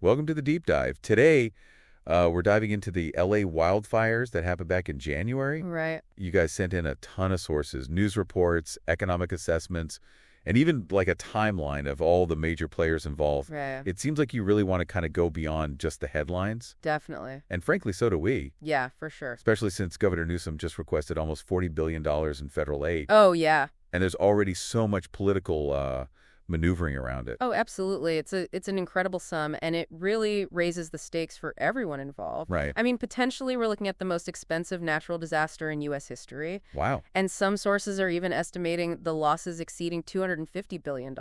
Welcome to the deep dive. Today, we're diving into the LA wildfires that happened back in January. Right. You guys sent in a ton of sources, news reports, economic assessments, and even like a timeline of all the major players involved. Right. It seems like you really want to kind of go beyond just the headlines. Definitely. And frankly, so do we. Yeah, for sure. Especially since Governor Newsom just requested almost $40 billion in federal aid. Oh, yeah. And there's already so much political maneuvering around it. Oh, absolutely. It's an incredible sum, and it really raises the stakes for everyone involved. Right. I mean, potentially we're looking at the most expensive natural disaster in U.S. history. Wow. And some sources are even estimating the losses exceeding $250 billion.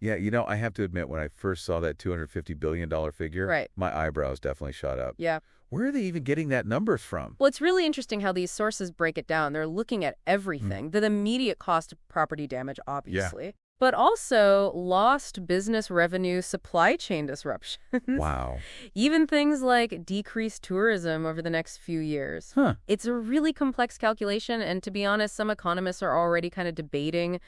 Yeah, I have to admit, when I first saw that $250 billion figure, Right. my eyebrows definitely shot up. Yeah. Where are they even getting that numbers from? Well, it's really interesting how these sources break it down. They're looking at everything. The immediate cost of property damage, obviously. But also lost business revenue, supply chain disruptions. Wow. Even things like decreased tourism over the next few years. Huh. It's a really complex calculation, and to be honest, some economists are already kind of debating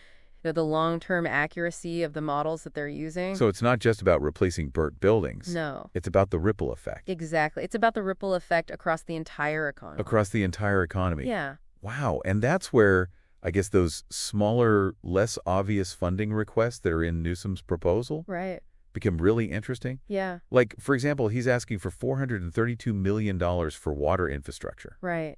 the long-term accuracy of the models that they're using. So it's not just about replacing burnt buildings. No. It's about the ripple effect. Exactly. It's about the ripple effect across the entire economy. Across the entire economy. Yeah. Wow. And that's where, I guess, those smaller, less obvious funding requests that are in Newsom's proposal Right. become really interesting. Yeah. Like, for example, he's asking for $432 million for water infrastructure. Right.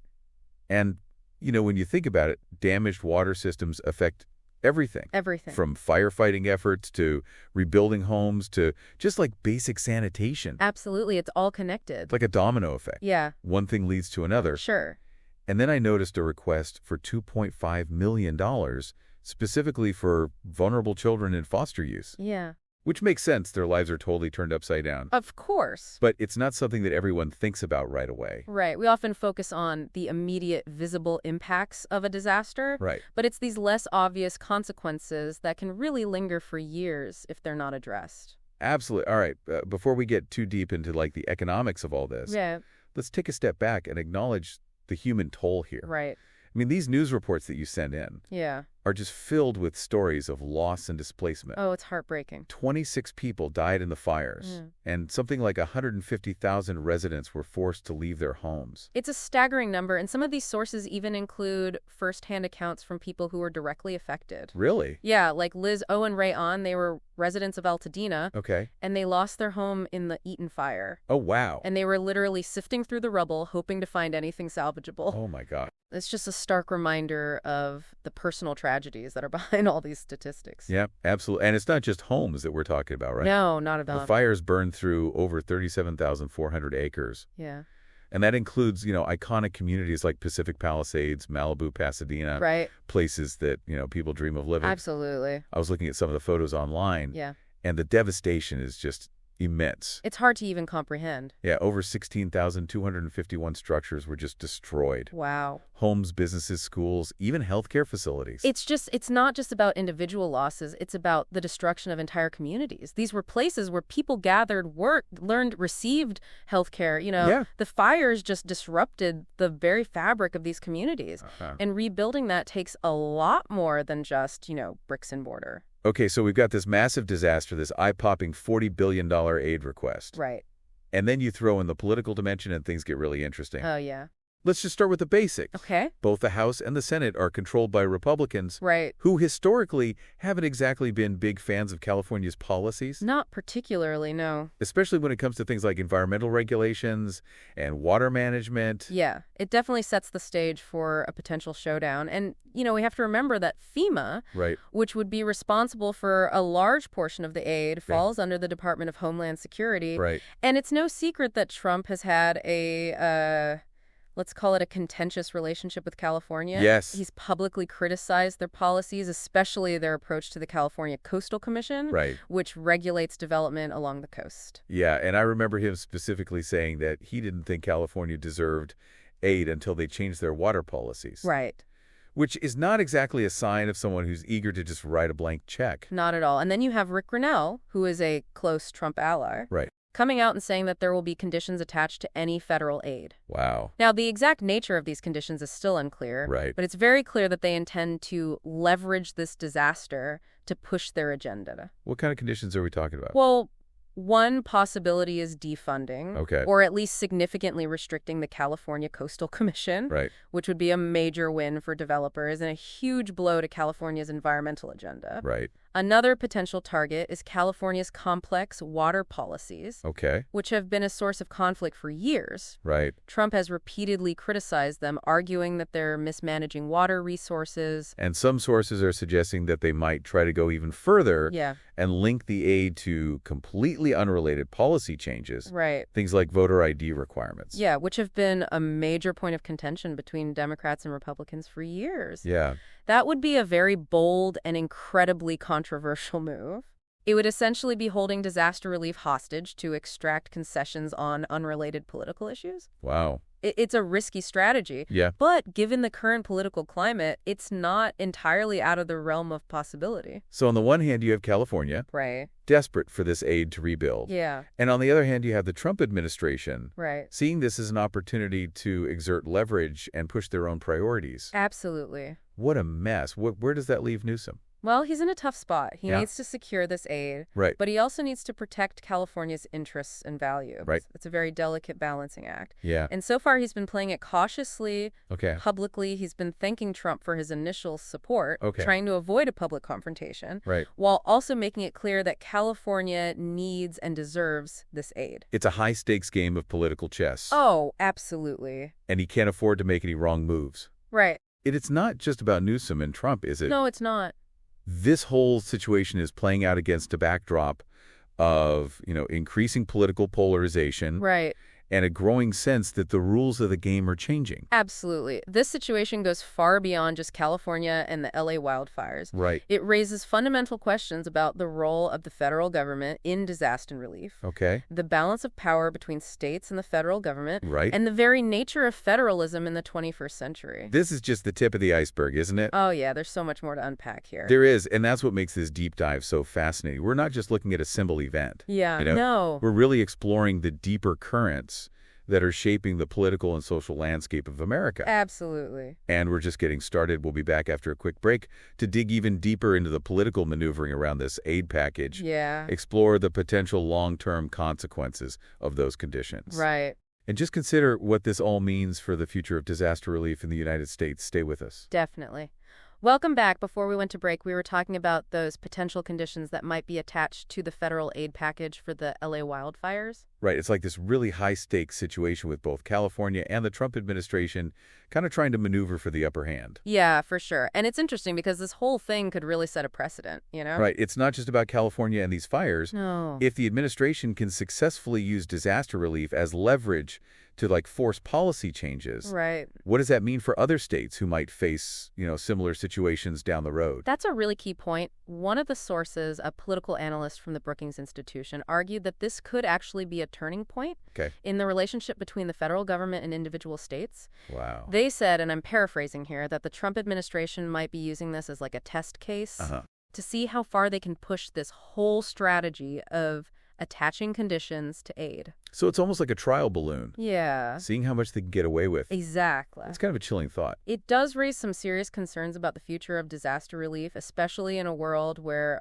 And, when you think about it, damaged water systems affect everything. Everything. From firefighting efforts to rebuilding homes to just like basic sanitation. Absolutely. It's all connected. It's like a domino effect. Yeah. One thing leads to another. Sure. And then I noticed a request for $2.5 million specifically for vulnerable children in foster use. Yeah. Which makes sense. Their lives are totally turned upside down. Of course. But it's not something that everyone thinks about right away. Right. We often focus on the immediate visible impacts of a disaster. Right. But it's these less obvious consequences that can really linger for years if they're not addressed. Absolutely. All right. Before we get too deep into like the economics of all this, Yeah. let's take a step back and acknowledge the human toll here. Right. I mean, these news reports that you send in Yeah. are just filled with stories of loss and displacement. Oh, it's heartbreaking. 26 people died in the fires, and something like 150,000 residents were forced to leave their homes. It's a staggering number, and some of these sources even include firsthand accounts from people who were directly affected. Really? Yeah, like Liz O and Ray On, they were residents of Altadena, Okay. and they lost their home in the Eaton fire. Oh, wow. And they were literally sifting through the rubble, hoping to find anything salvageable. Oh, my God. It's just a stark reminder of the personal tragedies that are behind all these statistics. Yeah, absolutely. And it's not just homes that we're talking about, right? No, not at all. The fires burned through over 37,400 acres. Yeah. And that includes, iconic communities like Pacific Palisades, Malibu, Pasadena. Right. Places that, people dream of living. Absolutely. I was looking at some of the photos online. Yeah. And the devastation is just immense. It's hard to even comprehend. Yeah, over 16,251 structures were just destroyed. Wow. Homes, businesses, schools, even healthcare facilities. It's not just about individual losses. It's about the destruction of entire communities. These were places where people gathered, worked, learned, received healthcare. Yeah. The fires just disrupted the very fabric of these communities. And rebuilding that takes a lot more than just, bricks and mortar. Okay, so we've got this massive disaster, this eye-popping $40 billion aid request. Right. And then you throw in the political dimension and things get really interesting. Oh, yeah. Let's just start with the basics. Okay. Both the House and the Senate are controlled by Republicans, Right. who historically haven't exactly been big fans of California's policies. Not particularly, no. Especially when it comes to things like environmental regulations and water management. Yeah, it definitely sets the stage for a potential showdown. And, we have to remember that FEMA, Right. which would be responsible for a large portion of the aid, falls under the Department of Homeland Security. Right. And it's no secret that Trump has had let's call it a contentious relationship with California. Yes. He's publicly criticized their policies, especially their approach to the California Coastal Commission, Right. which regulates development along the coast. Yeah, and I remember him specifically saying that he didn't think California deserved aid until they changed their water policies. Right. Which is not exactly a sign of someone who's eager to just write a blank check. Not at all. And then you have Rick Grinnell, who is a close Trump ally. Right. Coming out and saying that there will be conditions attached to any federal aid. Wow. Now, the exact nature of these conditions is still unclear, Right. but it's very clear that they intend to leverage this disaster to push their agenda. What kind of conditions are we talking about? Well, One possibility is defunding, Okay. or at least significantly restricting the California Coastal Commission, Right. which would be a major win for developers and a huge blow to California's environmental agenda. Right. Another potential target is California's complex water policies, Okay. which have been a source of conflict for years. Right. Trump has repeatedly criticized them, arguing that they're mismanaging water resources. And some sources are suggesting that they might try to go even further Yeah, and link the aid to completely unrelated policy changes, right. things like voter ID requirements. Yeah, which have been a major point of contention between Democrats and Republicans for years. Yeah. That would be a very bold and incredibly controversial move. It would essentially be holding disaster relief hostage to extract concessions on unrelated political issues. Wow. It's a risky strategy. Yeah. But given the current political climate, it's not entirely out of the realm of possibility. So on the one hand, you have California, Right. desperate for this aid to rebuild. Yeah. And on the other hand, you have the Trump administration, Right. seeing this as an opportunity to exert leverage and push their own priorities. Absolutely. What a mess. Where does that leave Newsom? Well, he's in a tough spot. He Yeah. needs to secure this aid, Right. but he also needs to protect California's interests and values. Right. It's a very delicate balancing act. Yeah. And so far, he's been playing it cautiously. Okay. Publicly, he's been thanking Trump for his initial support, Okay. trying to avoid a public confrontation, Right. while also making it clear that California needs and deserves this aid. It's a high-stakes game of political chess. Oh, absolutely. And he can't afford to make any wrong moves. Right. It's not just about Newsom and Trump, is it? No, it's not. This whole situation is playing out against a backdrop of, increasing political polarization Right. and a growing sense that the rules of the game are changing. Absolutely. This situation goes far beyond just California and the LA wildfires. Right. It raises fundamental questions about the role of the federal government in disaster relief, Okay. the balance of power between states and the federal government, Right. and the very nature of federalism in the 21st century. This is just the tip of the iceberg, isn't it? Oh, yeah, there's so much more to unpack here. There is, and that's what makes this deep dive so fascinating. We're not just looking at a simple event. Yeah, You know, no. We're really exploring the deeper currents that are shaping the political and social landscape of America. Absolutely. And we're just getting started. We'll be back after a quick break to dig even deeper into the political maneuvering around this aid package. Yeah. Explore the potential long-term consequences of those conditions. Right. And just consider what this all means for the future of disaster relief in the United States. Stay with us. Definitely. Welcome back. Before we went to break, we were talking about those potential conditions that might be attached to the federal aid package for the LA wildfires. Right. It's like this really high-stakes situation with both California and the Trump administration kind of trying to maneuver for the upper hand. Yeah, for sure. And it's interesting because this whole thing could really set a precedent, you know? Right. It's not just about California and these fires. No. If the administration can successfully use disaster relief as leverage to force policy changes, Right. what does that mean for other states who might face, similar situations down the road? That's a really key point. One of the sources, a political analyst from the Brookings Institution, argued that this could actually be a turning point Okay. in the relationship between the federal government and individual states. Wow. They said, and I'm paraphrasing here, that the Trump administration might be using this as like a test case to see how far they can push this whole strategy of attaching conditions to aid. So it's almost like a trial balloon, Yeah. seeing how much they can get away with. Exactly. It's kind of a chilling thought. It does raise some serious concerns about the future of disaster relief, especially in a world where,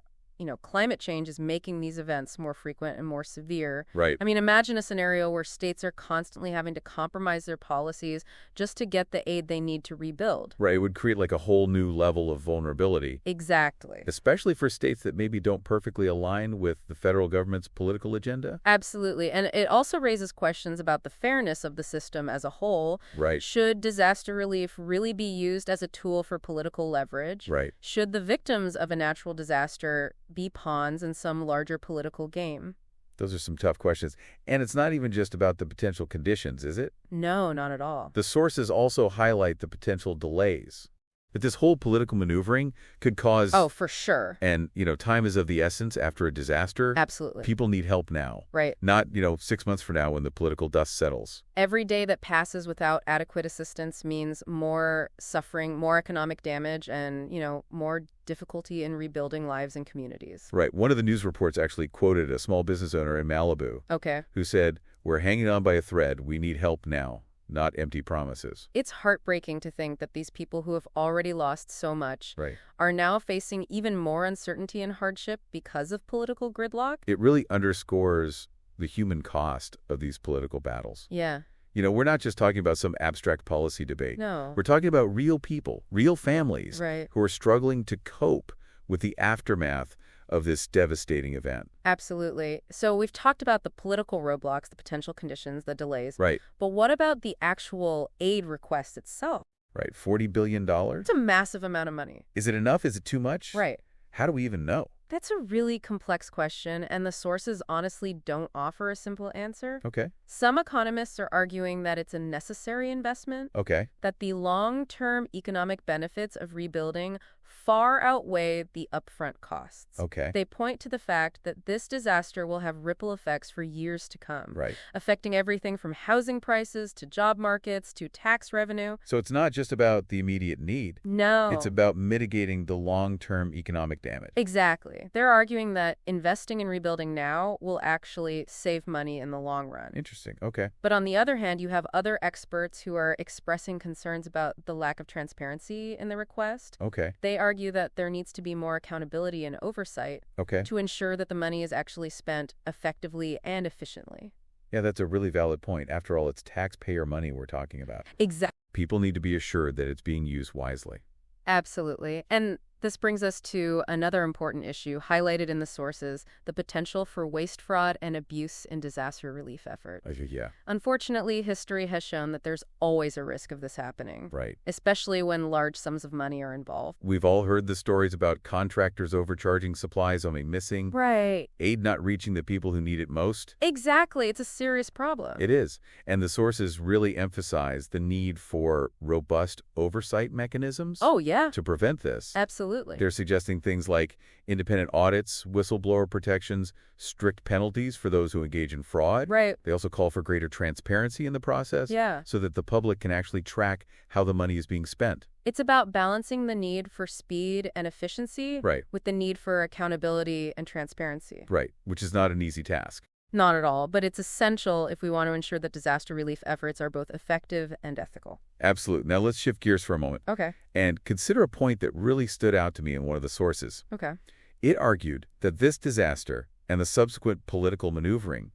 climate change is making these events more frequent and more severe. Right. I mean, imagine a scenario where states are constantly having to compromise their policies just to get the aid they need to rebuild. Right. It would create a whole new level of vulnerability, Exactly. especially for states that maybe don't perfectly align with the federal government's political agenda. Absolutely. And it also raises questions about the fairness of the system as a whole. Right. Should disaster relief really be used as a tool for political leverage? Right. Should the victims of a natural disaster be pawns in some larger political game? Those are some tough questions. And it's not even just about the potential conditions, is it? No, not at all. The sources also highlight the potential delays. That this whole political maneuvering could cause... Oh, for sure. And, time is of the essence after a disaster. Absolutely. People need help now. Right. Not, 6 months from now when the political dust settles. Every day that passes without adequate assistance means more suffering, more economic damage, and, more difficulty in rebuilding lives and communities. Right. One of the news reports actually quoted a small business owner in Malibu Okay. who said, "We're hanging on by a thread. We need help now." not empty promises. It's heartbreaking to think that these people who have already lost so much Right. are now facing even more uncertainty and hardship because of political gridlock. It really underscores the human cost of these political battles. Yeah. We're not just talking about some abstract policy debate. No. We're talking about real people, real families Right. who are struggling to cope with the aftermath of this devastating event. Absolutely. So we've talked about the political roadblocks, the potential conditions, the delays. Right. But what about the actual aid request itself? Right. $40 billion? It's a massive amount of money. Is it enough? Is it too much? Right. How do we even know? That's a really complex question, and the sources honestly don't offer a simple answer. Okay. Some economists are arguing that it's a necessary investment, Okay. that the long-term economic benefits of rebuilding far outweigh the upfront costs. Okay. They point to the fact that this disaster will have ripple effects for years to come, Right. affecting everything from housing prices to job markets to tax revenue. So it's not just about the immediate need. No. It's about mitigating the long-term economic damage. Exactly. They're arguing that investing in rebuilding now will actually save money in the long run. Interesting. Okay. But on the other hand, you have other experts who are expressing concerns about the lack of transparency in the request. Okay. They argue that there needs to be more accountability and oversight Okay. to ensure that the money is actually spent effectively and efficiently. Yeah, that's a really valid point. After all, it's taxpayer money we're talking about. Exactly. People need to be assured that it's being used wisely. Absolutely. And this brings us to another important issue highlighted in the sources, the potential for waste fraud and abuse in disaster relief efforts. Yeah. Unfortunately, history has shown that there's always a risk of this happening, Right. especially when large sums of money are involved. We've all heard the stories about contractors overcharging supplies, only missing, Right. aid not reaching the people who need it most. Exactly. It's a serious problem. It is. And the sources really emphasize the need for robust oversight mechanisms Oh, yeah. to prevent this. Absolutely. They're suggesting things like independent audits, whistleblower protections, strict penalties for those who engage in fraud. Right. They also call for greater transparency in the process Yeah. so that the public can actually track how the money is being spent. It's about balancing the need for speed and efficiency Right. with the need for accountability and transparency. Right, which is not an easy task. Not at all, but it's essential if we want to ensure that disaster relief efforts are both effective and ethical. Absolutely. Now let's shift gears for a moment Okay. and consider a point that really stood out to me in one of the sources. Okay. It argued that this disaster and the subsequent political maneuvering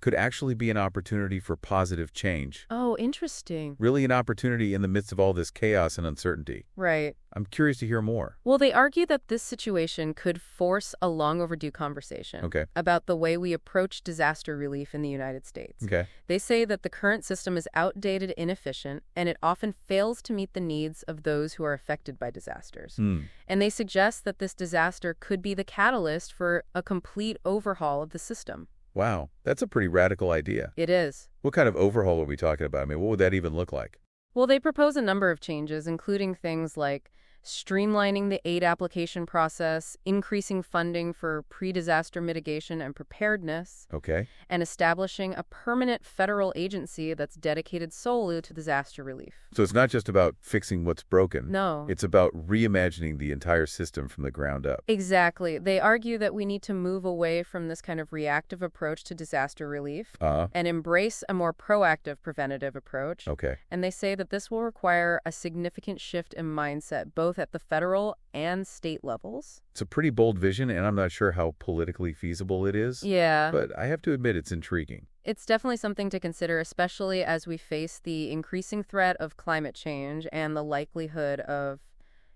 could actually be an opportunity for positive change. Oh, interesting. Really an opportunity in the midst of all this chaos and uncertainty. Right. I'm curious to hear more. Well, they argue that this situation could force a long overdue conversation Okay. about the way we approach disaster relief in the United States. Okay. They say that the current system is outdated, inefficient, and it often fails to meet the needs of those who are affected by disasters. And they suggest that this disaster could be the catalyst for a complete overhaul of the system. Wow, that's a pretty radical idea. It is. What kind of overhaul are we talking about? I mean, what would that even look like? Well, they propose a number of changes, including things like streamlining the aid application process, increasing funding for pre-disaster mitigation and preparedness, Okay. and establishing a permanent federal agency that's dedicated solely to disaster relief. So it's not just about fixing what's broken. No. It's about reimagining the entire system from the ground up. Exactly. They argue that we need to move away from this kind of reactive approach to disaster relief and embrace a more proactive preventative approach. Okay. And they say that this will require a significant shift in mindset, both at the federal and state levels. It's a pretty bold vision, and I'm not sure how politically feasible it is. Yeah. But I have to admit it's intriguing. It's definitely something to consider, especially as we face the increasing threat of climate change and the likelihood of,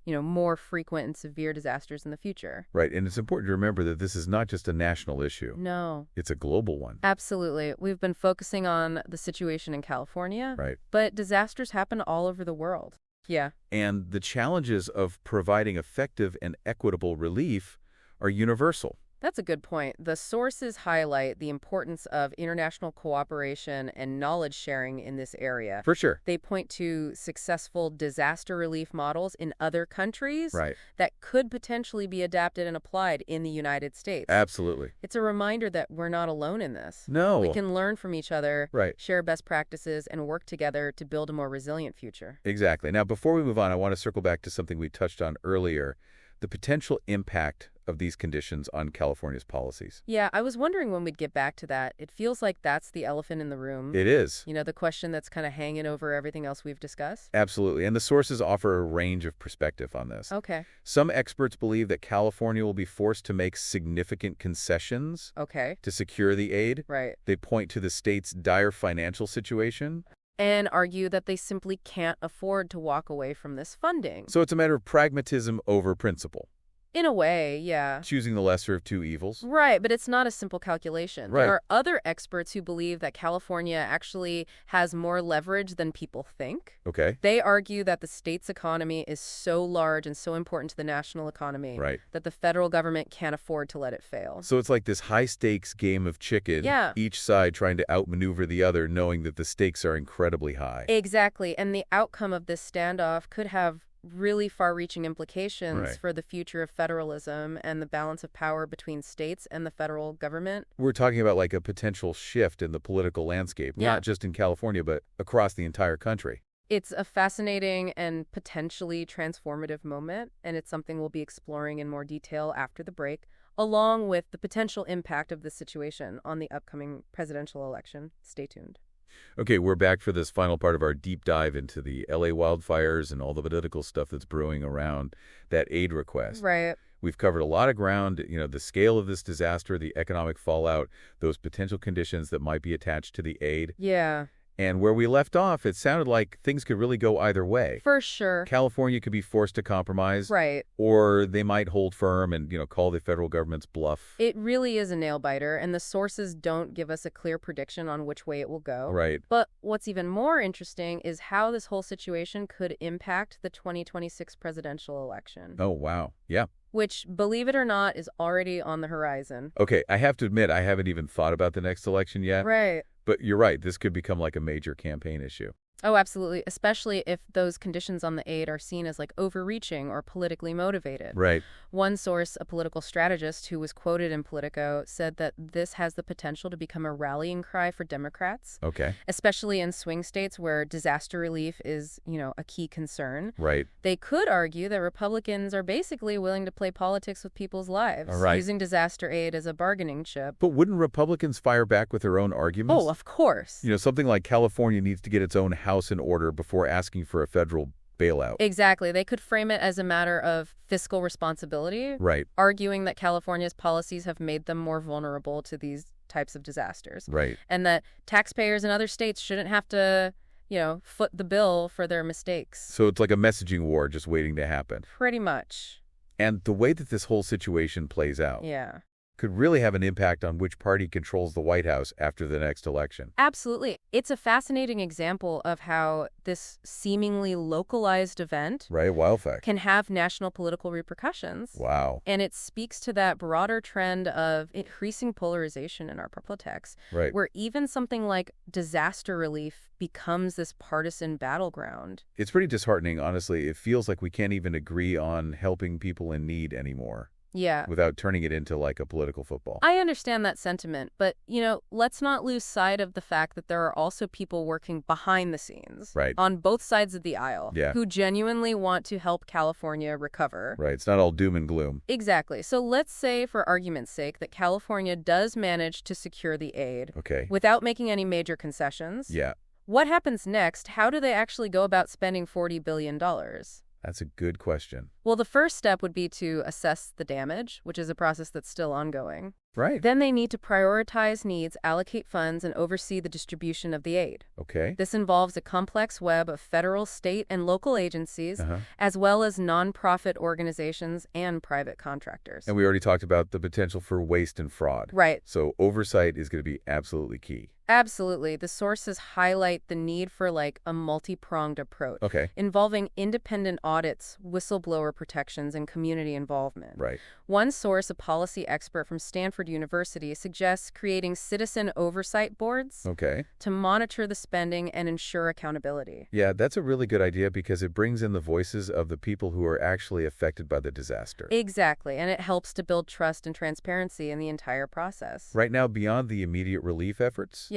more frequent and severe disasters in the future. Right, and it's important to remember that this is not just a national issue. No. It's a global one. Absolutely. We've been focusing on the situation in California. Right. But disasters happen all over the world. Yeah. And the challenges of providing effective and equitable relief are universal. That's a good point. The sources highlight the importance of international cooperation and knowledge sharing in this area. For sure. They point to successful disaster relief models in other countries Right. that could potentially be adapted and applied in the United States. Absolutely. It's a reminder that we're not alone in this. No. We can learn from each other, Right. share best practices, and work together to build a more resilient future. Exactly. Now, before we move on, I want to circle back to something we touched on earlier, the potential impact of these conditions on California's policies. Yeah, I was wondering when we'd get back to that. It feels like that's the elephant in the room. It is. You know, the question that's kind of hanging over everything else we've discussed? Absolutely. And the sources offer a range of perspective on this. Okay. Some experts believe that California will be forced to make significant concessions to secure the aid. Right. They point to the state's dire financial situation and argue that they simply can't afford to walk away from this funding. So it's a matter of pragmatism over principle. In a way, yeah. Choosing the lesser of two evils. Right, but it's not a simple calculation. Right. There are other experts who believe that California actually has more leverage than people think. Okay. They argue that the state's economy is so large and so important to the national economy that the federal government can't afford to let it fail. So it's like this high-stakes game of chicken, each side trying to outmaneuver the other, knowing that the stakes are incredibly high. Exactly, and the outcome of this standoff could have really far-reaching implications for the future of federalism and the balance of power between states and the federal government. We're talking about like a potential shift in the political landscape, not just in California, but across the entire country. It's a fascinating and potentially transformative moment, and it's something we'll be exploring in more detail after the break, along with the potential impact of this situation on the upcoming presidential election. Stay tuned. Okay, we're back for this final part of our deep dive into the LA wildfires and all the political stuff that's brewing around that aid request. Right. We've covered a lot of ground, the scale of this disaster, the economic fallout, those potential conditions that might be attached to the aid. Yeah. And where we left off, it sounded like things could really go either way. For sure. California could be forced to compromise. Right. Or they might hold firm and, call the federal government's bluff. It really is a nail-biter, and the sources don't give us a clear prediction on which way it will go. Right. But what's even more interesting is how this whole situation could impact the 2026 presidential election. Oh, wow. Yeah. Which, believe it or not, is already on the horizon. Okay, I have to admit, I haven't even thought about the next election yet. Right. But you're right, this could become like a major campaign issue. Oh, absolutely, especially if those conditions on the aid are seen as overreaching or politically motivated. Right. One source, a political strategist who was quoted in Politico, said that this has the potential to become a rallying cry for Democrats. Okay. Especially in swing states where disaster relief is, a key concern. Right. They could argue that Republicans are basically willing to play politics with people's lives, using disaster aid as a bargaining chip. But wouldn't Republicans fire back with their own arguments? Oh, of course. Something like California needs to get its own house in order before asking for a federal bailout. Exactly. They could frame it as a matter of fiscal responsibility, arguing that California's policies have made them more vulnerable to these types of disasters. Right. And that taxpayers in other states shouldn't have to, foot the bill for their mistakes. So it's like a messaging war just waiting to happen. Pretty much. And the way that this whole situation plays out could really have an impact on which party controls the White House after the next election. Absolutely. It's a fascinating example of how this seemingly localized event wildfire can have national political repercussions. Wow. And it speaks to that broader trend of increasing polarization in our politics, where even something like disaster relief becomes this partisan battleground. It's pretty disheartening, honestly. It feels like we can't even agree on helping people in need anymore. Yeah. Without turning it into like a political football. I understand that sentiment, but, let's not lose sight of the fact that there are also people working behind the scenes on both sides of the aisle who genuinely want to help California recover. Right. It's not all doom and gloom. Exactly. So let's say, for argument's sake, that California does manage to secure the aid without making any major concessions. Yeah. What happens next? How do they actually go about spending $40 billion? That's a good question. Well, the first step would be to assess the damage, which is a process that's still ongoing. Right. Then they need to prioritize needs, allocate funds, and oversee the distribution of the aid. Okay. This involves a complex web of federal, state, and local agencies, as well as nonprofit organizations and private contractors. And we already talked about the potential for waste and fraud. Right. So oversight is going to be absolutely key. Absolutely. The sources highlight the need for a multi-pronged approach involving independent audits, whistleblower protections, and community involvement. Right. One source, a policy expert from Stanford University, suggests creating citizen oversight boards to monitor the spending and ensure accountability. Yeah, that's a really good idea because it brings in the voices of the people who are actually affected by the disaster. Exactly, and it helps to build trust and transparency in the entire process. Right now, beyond the immediate relief efforts,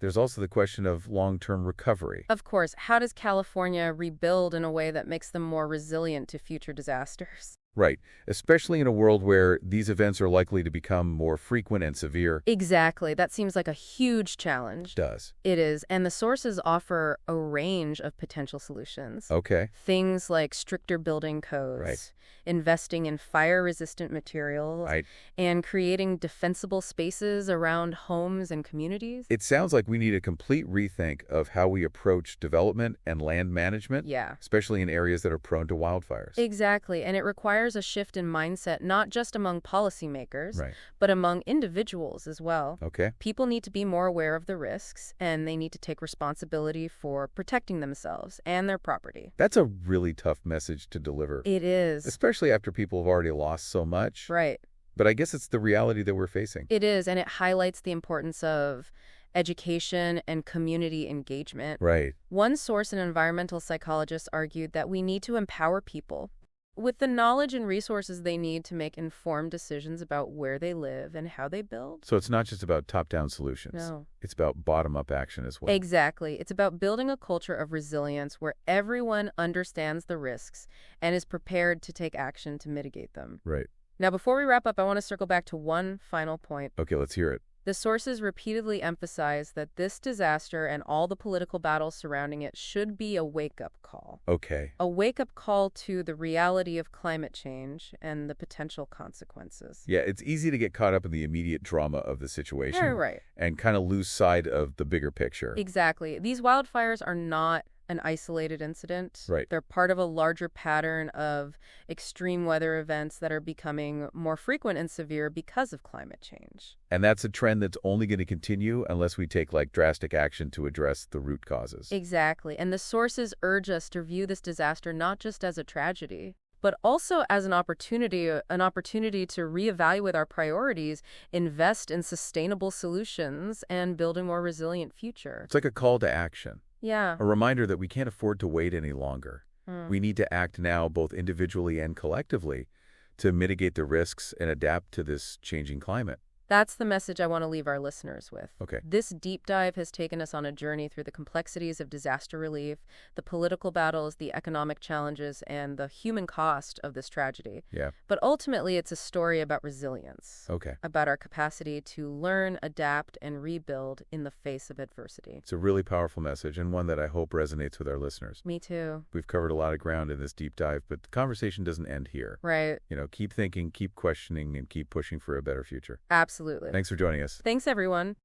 there's also the question of long-term recovery. Of course. How does California rebuild in a way that makes them more resilient to future disasters? Right, especially in a world where these events are likely to become more frequent and severe. Exactly. That seems like a huge challenge. Does. It is, and the sources offer a range of potential solutions. Okay. Things like stricter building codes, Right. investing in fire-resistant materials, Right. and creating defensible spaces around homes and communities. It sounds like we need a complete rethink of how we approach development and land management, Yeah. especially in areas that are prone to wildfires. Exactly, and it requires a shift in mindset not just among policymakers, Right. but among individuals as well. Okay. People need to be more aware of the risks, and they need to take responsibility for protecting themselves and their property. That's a really tough message to deliver, It is. especially after people have already lost so much. Right. But I guess it's the reality that we're facing. It is, and it highlights the importance of education and community engagement. Right. One source, an environmental psychologist, argued that we need to empower people with the knowledge and resources they need to make informed decisions about where they live and how they build. So it's not just about top-down solutions. No. It's about bottom-up action as well. Exactly. It's about building a culture of resilience where everyone understands the risks and is prepared to take action to mitigate them. Right. Now, before we wrap up, I want to circle back to one final point. Okay, let's hear it. The sources repeatedly emphasize that this disaster and all the political battles surrounding it should be a wake-up call. Okay. A wake-up call to the reality of climate change and the potential consequences. Yeah, it's easy to get caught up in the immediate drama of the situation. Right. And kind of lose sight of the bigger picture. Exactly. These wildfires are not an isolated incident. Right. They're part of a larger pattern of extreme weather events that are becoming more frequent and severe because of climate change. And that's a trend that's only going to continue unless we take drastic action to address the root causes. Exactly. And the sources urge us to view this disaster not just as a tragedy, but also as an opportunity to reevaluate our priorities, invest in sustainable solutions, and build a more resilient future. It's like a call to action. Yeah. A reminder that we can't afford to wait any longer. We need to act now, both individually and collectively, to mitigate the risks and adapt to this changing climate. That's the message I want to leave our listeners with. Okay. This deep dive has taken us on a journey through the complexities of disaster relief, the political battles, the economic challenges, and the human cost of this tragedy. Yeah. But ultimately, it's a story about resilience. Okay. About our capacity to learn, adapt, and rebuild in the face of adversity. It's a really powerful message, and one that I hope resonates with our listeners. Me too. We've covered a lot of ground in this deep dive, but the conversation doesn't end here. Right. Keep thinking, keep questioning, and keep pushing for a better future. Absolutely. Thanks for joining us. Thanks, everyone.